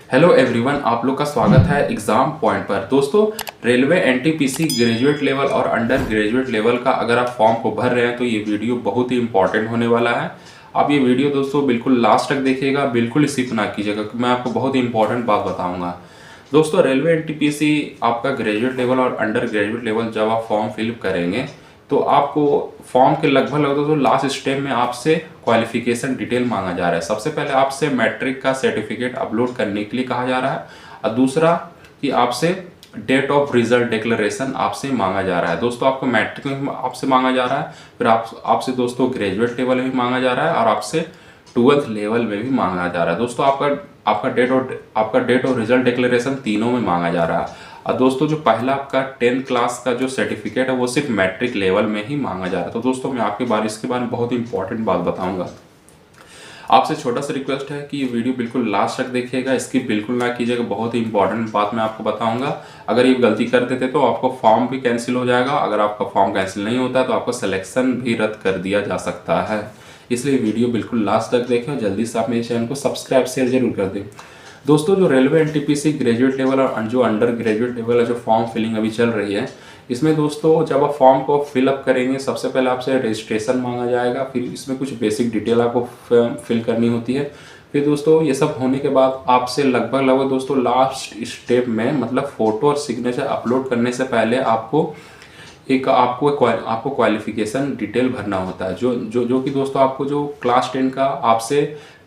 Hello everyone, आप लोग का स्वागत है एग्ज़ाम पॉइंट पर। दोस्तों, रेलवे एनटीपीसी ग्रेजुएट लेवल और अंडर ग्रेजुएट लेवल का अगर आप फॉर्म को भर रहे हैं तो ये वीडियो बहुत ही इंपॉर्टेंट होने वाला है। आप ये वीडियो दोस्तों बिल्कुल लास्ट तक देखिएगा, बिल्कुल स्किप ना कीजिएगा क्योंकि मैं आपको बहुत ही इंपॉर्टेंट बात बताऊंगा। दोस्तों, रेलवे एनटीपीसी आपका ग्रेजुएट लेवल और अंडर ग्रेजुएट लेवल जब आप फॉर्म फिलअप करेंगे तो आपको फॉर्म के लगभग तो लास्ट स्टेप में आपसे क्वालिफिकेशन डिटेल मांगा जा रहा है। सबसे पहले आपसे मैट्रिक का सर्टिफिकेट अपलोड करने के लिए कहा जा रहा है और दूसरा कि आपसे डेट ऑफ रिजल्ट डिक्लेरेशन आपसे मांगा जा रहा है। दोस्तों, आपको मैट्रिक में आपसे मांगा जा रहा है, फिर आपसे दोस्तों ग्रेजुएट लेवल में भी मांगा जा रहा है और आपसे 12th लेवल में भी मांगा जा रहा है। दोस्तों, आपका डेट ऑफ रिजल्ट डिक्लेरेशन तीनों में मांगा जा रहा है। और दोस्तों, जो पहला आपका 10th क्लास का जो सर्टिफिकेट है वो सिर्फ मैट्रिक लेवल में ही मांगा जा रहा है। तो दोस्तों, मैं इसके बारे में बहुत ही इंपॉर्टेंट बात बताऊंगा। आपसे छोटा सा रिक्वेस्ट है कि ये वीडियो बिल्कुल लास्ट तक देखिएगा, इसकी बिल्कुल ना कीजिएगा। बहुत ही इंपॉर्टेंट बात मैं आपको बताऊंगा। अगर ये गलती कर देते तो आपका फॉर्म भी कैंसिल हो जाएगा। अगर आपका फॉर्म कैंसिल नहीं होता तो आपका सिलेक्शन भी रद्द कर दिया जा सकता है। इसलिए वीडियो बिल्कुल लास्ट तक देखें और जल्दी से आप मेरे चैनल को सब्सक्राइब शेयर जरूर कर दें। दोस्तों, जो रेलवे एनटीपीसी ग्रेजुएट लेवल और जो अंडर ग्रेजुएट लेवल है, जो फॉर्म फिलिंग अभी चल रही है, इसमें दोस्तों जब आप फॉर्म को फिलअप करेंगे सबसे पहले आपसे रजिस्ट्रेशन मांगा जाएगा। फिर इसमें कुछ बेसिक डिटेल आपको फिल करनी होती है। फिर दोस्तों ये सब होने के बाद आपसे लगभग दोस्तों लास्ट स्टेप में मतलब फ़ोटो और सिग्नेचर अपलोड करने से पहले आपको क्वालिफिकेशन डिटेल भरना होता है, जो कि दोस्तों आपको जो क्लास 10 का आपसे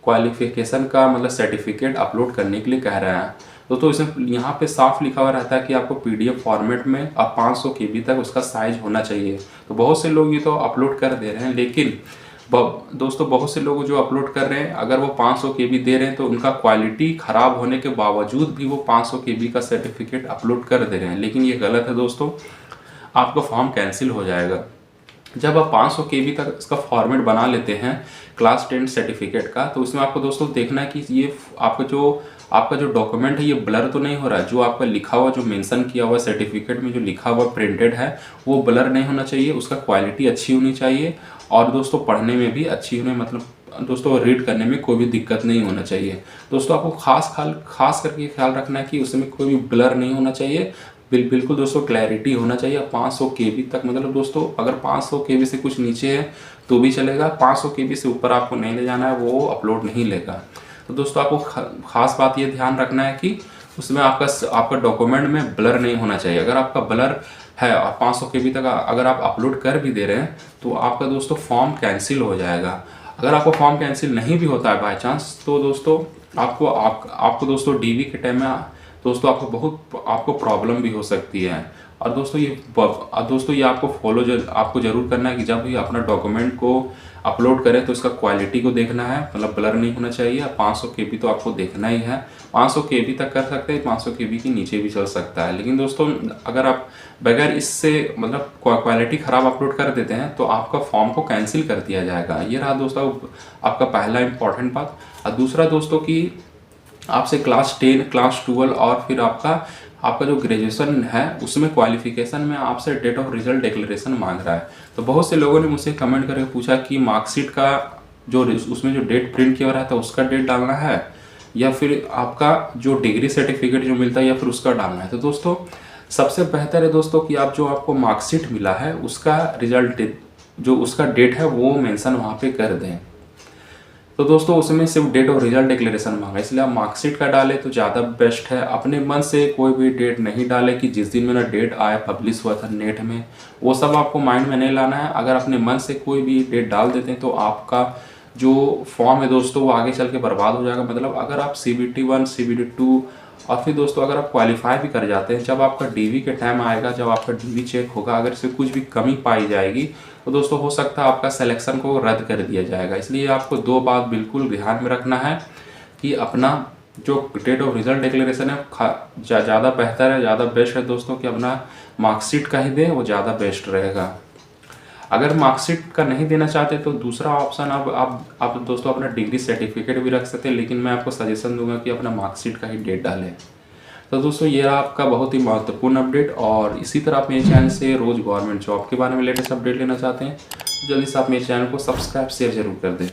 क्वालिफिकेशन का मतलब सर्टिफिकेट अपलोड करने के लिए कह रहा है। दोस्तों, इसमें यहाँ पे साफ लिखा हुआ रहता है कि आपको पीडीएफ फॉर्मेट में अब 500 केबी तक उसका साइज होना चाहिए। तो बहुत से लोग ये तो अपलोड कर दे रहे हैं, लेकिन दोस्तों बहुत से लोग जो अपलोड कर रहे हैं अगर वो 500 केबी दे रहे हैं तो उनका क्वालिटी ख़राब होने के बावजूद भी वो 500 केबी का सर्टिफिकेट अपलोड कर दे रहे हैं, लेकिन ये गलत है। दोस्तों, आपका फॉर्म कैंसिल हो जाएगा जब आप 500 केबी तक इसका फॉर्मेट बना लेते हैं क्लास 10 सर्टिफिकेट का। तो उसमें आपको दोस्तों देखना है कि ये आपका जो डॉक्यूमेंट है ये ब्लर तो नहीं हो रहा है। जो आपका लिखा हुआ जो मेंशन किया हुआ सर्टिफिकेट में जो लिखा हुआ प्रिंटेड है वो ब्लर नहीं होना चाहिए। उसका क्वालिटी अच्छी होनी चाहिए और दोस्तों पढ़ने में भी अच्छी होनी, मतलब दोस्तों रीड करने में कोई भी दिक्कत नहीं होना चाहिए। दोस्तों, आपको खास करके ख्याल रखना है कि उसमें कोई भी ब्लर नहीं होना चाहिए। बिल्कुल दोस्तों क्लैरिटी होना चाहिए। 500 केबी तक मतलब दोस्तों अगर 500 केबी से कुछ नीचे है तो भी चलेगा, 500 केबी से ऊपर आपको नहीं ले जाना है, वो अपलोड नहीं लेगा। तो दोस्तों आपको खास बात ये ध्यान रखना है कि उसमें आपका डॉक्यूमेंट में ब्लर नहीं होना चाहिए। अगर आपका ब्लर है और 500 केबी तक अगर आप अपलोड कर भी दे रहे हैं तो आपका दोस्तों फॉर्म कैंसिल हो जाएगा। अगर आपका फॉर्म कैंसिल नहीं भी होता है बाई चांस तो दोस्तों आपको दोस्तों डीवी के टाइम में दोस्तों आपको प्रॉब्लम भी हो सकती है। और दोस्तों ये आपको जरूर करना है कि जब भी अपना डॉक्यूमेंट को अपलोड करें तो इसका क्वालिटी को देखना है, मतलब ब्लर नहीं होना चाहिए। 500 केबी तो आपको देखना ही है। 500 केबी तक कर सकते हैं, 500 केबी के नीचे भी चल सकता है। लेकिन दोस्तों अगर आप बगैर इससे मतलब क्वालिटी ख़राब अपलोड कर देते हैं तो आपका फॉर्म को कैंसिल कर दिया जाएगा। ये रहा दोस्तों आपका पहला इंपॉर्टेंट बात। और दूसरा दोस्तों कि आपसे क्लास 10, क्लास 12 और फिर आपका जो ग्रेजुएशन है उसमें क्वालिफिकेशन में आपसे डेट ऑफ रिजल्ट डिक्लेरेशन मांग रहा है। तो बहुत से लोगों ने मुझसे कमेंट करके पूछा कि मार्कशीट का उसमें जो डेट प्रिंट किया रहता है उसका डेट डालना है या फिर आपका जो डिग्री सर्टिफिकेट जो मिलता है या फिर उसका डालना है। तो दोस्तों सबसे बेहतर है दोस्तों कि आपको मार्कशीट मिला है उसका रिजल्ट जो उसका डेट है वो मेंशन वहाँ पे कर दें। तो दोस्तों उसमें सिर्फ डेट और रिजल्ट डिक्लेरेशन मांगा, इसलिए आप मार्कशीट का डालें तो ज़्यादा बेस्ट है। अपने मन से कोई भी डेट नहीं डालें कि जिस दिन मेरा डेट आया पब्लिश हुआ था नेट में, वो सब आपको माइंड में नहीं लाना है। अगर अपने मन से कोई भी डेट डाल देते हैं तो आपका जो फॉर्म है दोस्तों वो आगे चल के बर्बाद हो जाएगा। मतलब अगर आप CBT 1, CBT 2 और फिर दोस्तों अगर आप क्वालिफाई भी कर जाते हैं, जब आपका डीवी के टाइम आएगा, जब आपका डीवी चेक होगा, अगर इससे कुछ भी कमी पाई जाएगी तो दोस्तों हो सकता है आपका सिलेक्शन को रद्द कर दिया जाएगा। इसलिए आपको दो बात बिल्कुल ध्यान में रखना है कि अपना जो डेट ऑफ रिजल्ट डिक्लेरेशन है ज़्यादा बेहतर है, ज़्यादा बेस्ट है दोस्तों कि अपना मार्कशीट का ही दें, वो ज़्यादा बेस्ट रहेगा। अगर मार्कशीट का नहीं देना चाहते तो दूसरा ऑप्शन आप दोस्तों अपना डिग्री सर्टिफिकेट भी रख सकते हैं, लेकिन मैं आपको सजेशन दूंगा कि अपना मार्कशीट का ही डेट डालें। तो दोस्तों ये रहा आपका बहुत ही महत्वपूर्ण अपडेट। और इसी तरह आप मेरे चैनल से रोज़ गवर्नमेंट जॉब के बारे में लेटेस्ट अपडेट लेना चाहते हैं तो जल्दी से आप मेरे चैनल को सब्सक्राइब शेयर जरूर कर दें।